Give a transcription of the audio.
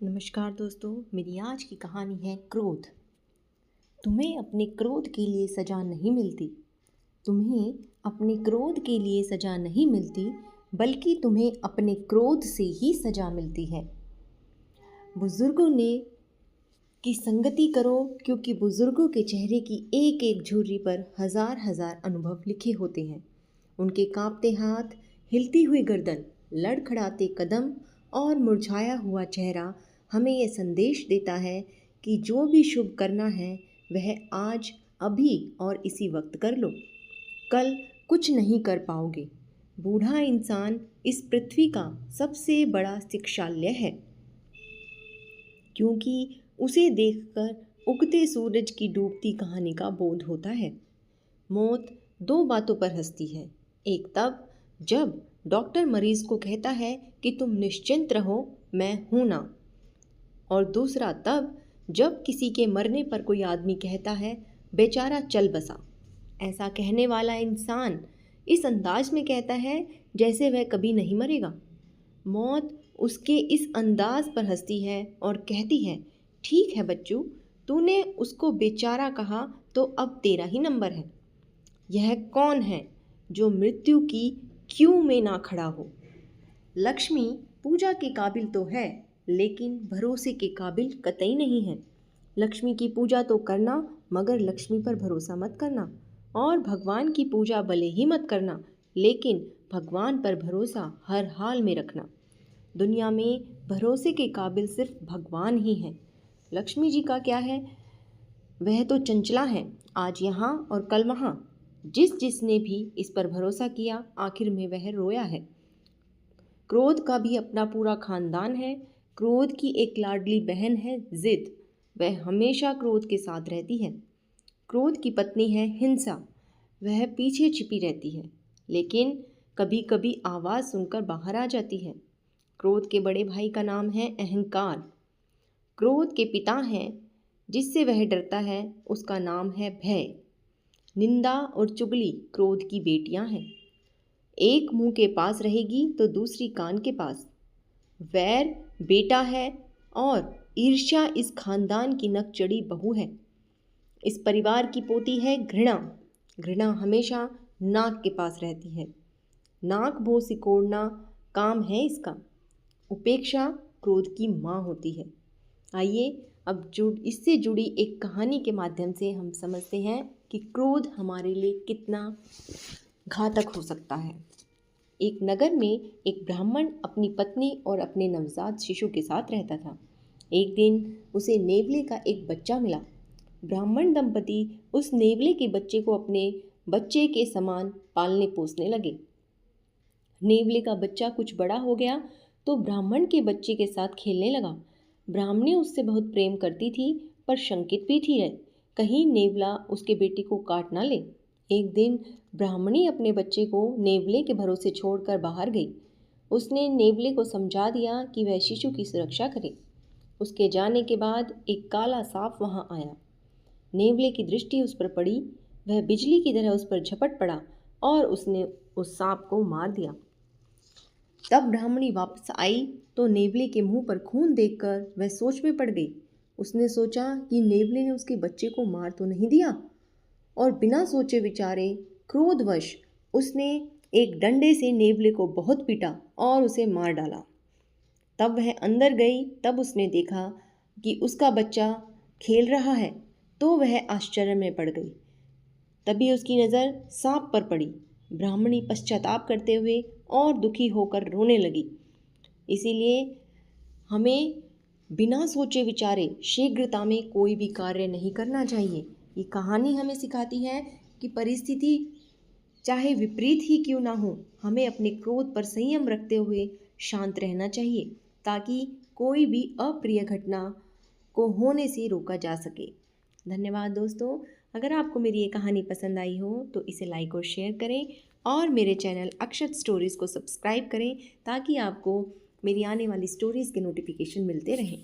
नमस्कार दोस्तों, मेरी आज की कहानी है क्रोध। तुम्हें अपने क्रोध के लिए सज़ा नहीं मिलती। तुम्हें अपने क्रोध के लिए सज़ा नहीं मिलती, बल्कि तुम्हें अपने क्रोध से ही सज़ा मिलती है। बुज़ुर्गों ने की संगति करो, क्योंकि बुज़ुर्गों के चेहरे की एक एक झुर्री पर हज़ार हज़ार अनुभव लिखे होते हैं। उनके कांपते हाथ, हिलती हुई गर्दन, लड़खड़ाते कदम और मुरझाया हुआ चेहरा हमें यह संदेश देता है कि जो भी शुभ करना है वह आज, अभी और इसी वक्त कर लो। कल कुछ नहीं कर पाओगे। बूढ़ा इंसान इस पृथ्वी का सबसे बड़ा शिक्षालय है, क्योंकि उसे देखकर उगते सूरज की डूबती कहानी का बोध होता है। मौत दो बातों पर हंसती है। एक तब जब डॉक्टर मरीज को कहता है कि तुम निश्चिंत रहो, मैं हूं ना। और दूसरा तब जब किसी के मरने पर कोई आदमी कहता है, बेचारा चल बसा। ऐसा कहने वाला इंसान इस अंदाज में कहता है जैसे वह कभी नहीं मरेगा। मौत उसके इस अंदाज पर हंसती है और कहती है, ठीक है बच्चू, तूने उसको बेचारा कहा तो अब तेरा ही नंबर है। यह कौन है जो मृत्यु की क्यू में ना खड़ा हो? लक्ष्मी पूजा के काबिल तो है, लेकिन भरोसे के काबिल कतई नहीं है। लक्ष्मी की पूजा तो करना, मगर लक्ष्मी पर भरोसा मत करना। और भगवान की पूजा भले ही मत करना, लेकिन भगवान पर भरोसा हर हाल में रखना। दुनिया में भरोसे के काबिल सिर्फ भगवान ही हैं। लक्ष्मी जी का क्या है? वह तो चंचला है, आज यहाँ और कल वहाँ। जिसने भी इस पर भरोसा किया, आखिर में वह रोया है। क्रोध का भी अपना पूरा खानदान है। क्रोध की एक लाडली बहन है जिद। वह हमेशा क्रोध के साथ रहती है। क्रोध की पत्नी है हिंसा। वह पीछे छिपी रहती है, लेकिन कभी कभी आवाज़ सुनकर बाहर आ जाती है। क्रोध के बड़े भाई का नाम है अहंकार। क्रोध के पिता हैं जिससे वह डरता है, उसका नाम है भय। निंदा और चुगली क्रोध की बेटियां हैं। एक मुंह के पास रहेगी तो दूसरी कान के पास। वैर बेटा है और ईर्ष्या इस खानदान की नकचढ़ी बहू है। इस परिवार की पोती है घृणा। घृणा हमेशा नाक के पास रहती है। नाक भों सिकोड़ना काम है इसका। उपेक्षा क्रोध की माँ होती है। आइए अब इससे जुड़ी एक कहानी के माध्यम से हम समझते हैं कि क्रोध हमारे लिए कितना घातक हो सकता है। एक नगर में एक ब्राह्मण अपनी पत्नी और अपने नवजात शिशु के साथ रहता था। एक दिन उसे नेवले का एक बच्चा मिला। ब्राह्मण दंपति उस नेवले के बच्चे को अपने बच्चे के समान पालने पोसने लगे। नेवले का बच्चा कुछ बड़ा हो गया तो ब्राह्मण के बच्चे के साथ खेलने लगा। ब्राह्मणी उससे बहुत प्रेम करती थी, पर शंकित भी थी, कहीं नेवला उसके बेटे को काट ना ले। एक दिन ब्राह्मणी अपने बच्चे को नेवले के भरोसे छोड़कर बाहर गई। उसने नेवले को समझा दिया कि वह शिशु की सुरक्षा करे। उसके जाने के बाद एक काला सांप वहां आया। नेवले की दृष्टि उस पर पड़ी। वह बिजली की तरह उस पर झपट पड़ा और उसने उस सांप को मार दिया। तब ब्राह्मणी वापस आई तो नेवले के मुंह पर खून देखकर वह सोच में पड़ गई। उसने सोचा कि नेवले ने उसके बच्चे को मार तो नहीं दिया, और बिना सोचे विचारे क्रोधवश उसने एक डंडे से नेवले को बहुत पीटा और उसे मार डाला। तब वह अंदर गई। तब उसने देखा कि उसका बच्चा खेल रहा है, तो वह आश्चर्य में पड़ गई। तभी उसकी नज़र सांप पर पड़ी। ब्राह्मणी पश्चाताप करते हुए और दुखी होकर रोने लगी। इसीलिए हमें बिना सोचे विचारे शीघ्रता में कोई भी कार्य नहीं करना चाहिए। ये कहानी हमें सिखाती है कि परिस्थिति चाहे विपरीत ही क्यों ना हो, हमें अपने क्रोध पर संयम रखते हुए शांत रहना चाहिए, ताकि कोई भी अप्रिय घटना को होने से रोका जा सके। धन्यवाद दोस्तों। अगर आपको मेरी ये कहानी पसंद आई हो तो इसे लाइक और शेयर करें, और मेरे चैनल अक्षत स्टोरीज़ को सब्सक्राइब करें, ताकि आपको मेरी आने वाली स्टोरीज़ के नोटिफिकेशन मिलते रहें।